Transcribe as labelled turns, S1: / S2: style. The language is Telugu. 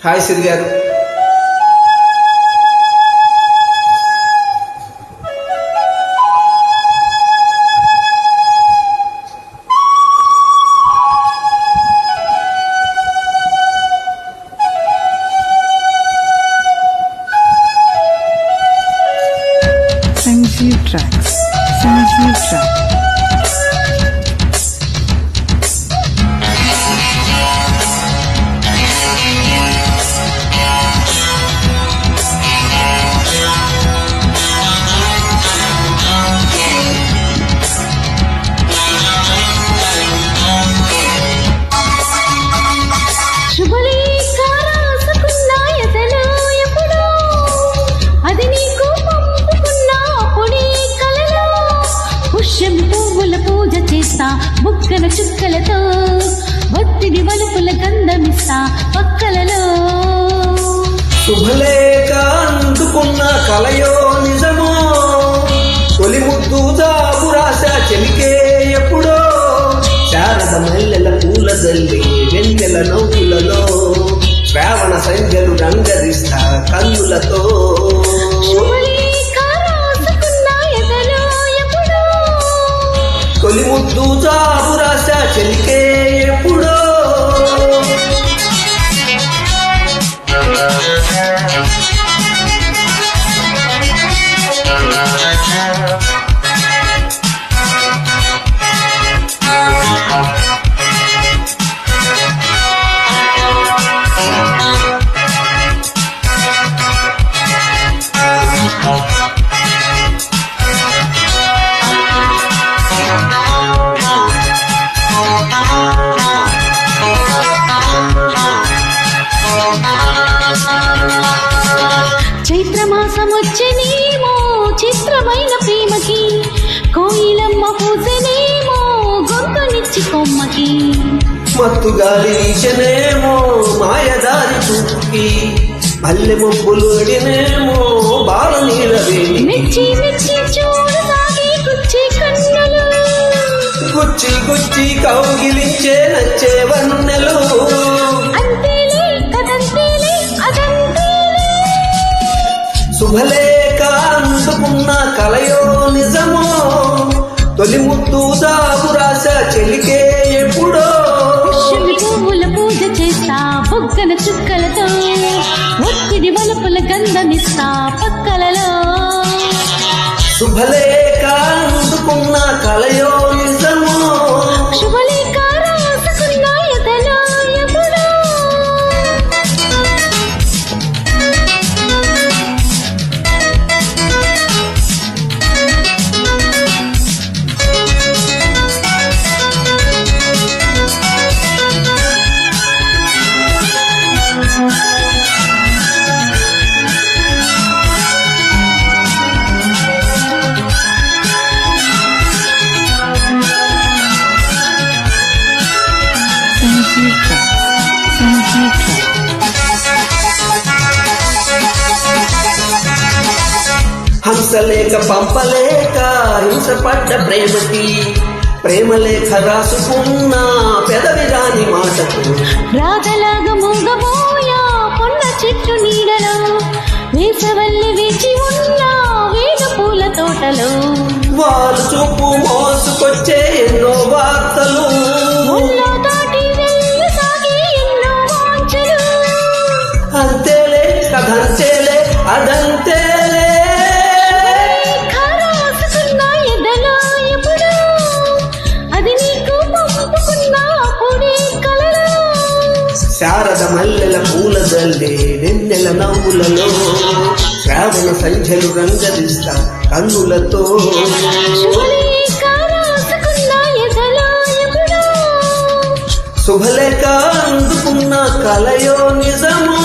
S1: హాయ్ సిరి గారు.
S2: Sanjeev Tracks. Sanjeev Tracks.
S3: పూజ చేస్తా బుక్కల చుక్కలతో ఒత్తిడి వలుపుల గంధమిస్తా పక్కలలో.
S1: శుభలేఖ అందుకున్న కలయో నిజమో, తొలి ముద్దు జాబు రాశా చెలికే ఎప్పుడో, శారద మల్లెల పూల జల్లి వెన్నెల నవ్వులలో, శ్రావణ సంఖ్యలు రంగరిస్తా కన్నులతో. తొలి ముద్దు జాబు రాశా చెలికే ఎప్పుడో.
S3: చైత్రమాసమొచ్చనేమో చిత్రమైన ప్రేమకి, కోయిలమ్మ పూసనేమో గొంతునిచ్చి కొమ్మకి,
S1: మత్తు గాలి వీచనేమో మాయదారి చూపుకి, మల్లె మొబ్బులు అడినేమో బాల నీలవేణి,
S3: మెచ్చి మెచ్చి చూడు సాగి గుచ్చి కన్నులు,
S1: గుచ్చి గుచ్చి కౌగిలించే నచ్చే వన్నెలు.
S3: అంతేలే కదంతేలే అదంతేలే.
S1: శుభలేఖ అందుకున్న కలయో నిజమో, తొలి ముద్దు జాబు రాశా చెలికే ఎప్పుడో.
S3: పుష్యమి పువ్వుల పూజ చేస్తా బుగ్గన చుక్కలతో, ఒత్తిడి వలుపుల గంధమిస్తా పక్కలలో.
S1: శుభలేఖ అందుకున్న కలయో నిజమో,
S3: శుభలేఖ రాసుకున్న ఎదలో ఎప్పుడో.
S2: Sanjeev Tracks. Sanjeev Tracks.
S1: Hamsalekha పంపలేక హింసపడ్డ ప్రేమకి, ప్రేమలేఖ రాసుకున్న పెదవి రాని మాటకు,
S3: రాగలాగా మూగబోయా పొన్న చెట్టు నీడలో, వేసవల్లి వేచి ఉన్న వేగ పూల తోటలో,
S1: వాళ్ళు చూపు మోసుకొచ్చే ఎన్నో వార్తలు,
S3: ముళ్ళో దాటి వెళ్ళి సాగే ఎన్నో వాంఛలు.
S1: అంతేలే కథంతేలే అదంతేలే.
S3: రాసుకున్న ఎదలో ఎప్పుడో, అది నీకు పంపుకున్న అప్పుడే కలలో.
S1: శారద మల్లెల పూల జల్లి వెన్నెల నవ్వులలో, శ్రావణ సంఖ్యలు రంగరిస్తా కన్నులతో.
S3: శుభలేఖ రాసుకున్న ఎదలో ఎప్పుడో,
S1: శుభలేఖ అందుకున్న కలయో నిజమో.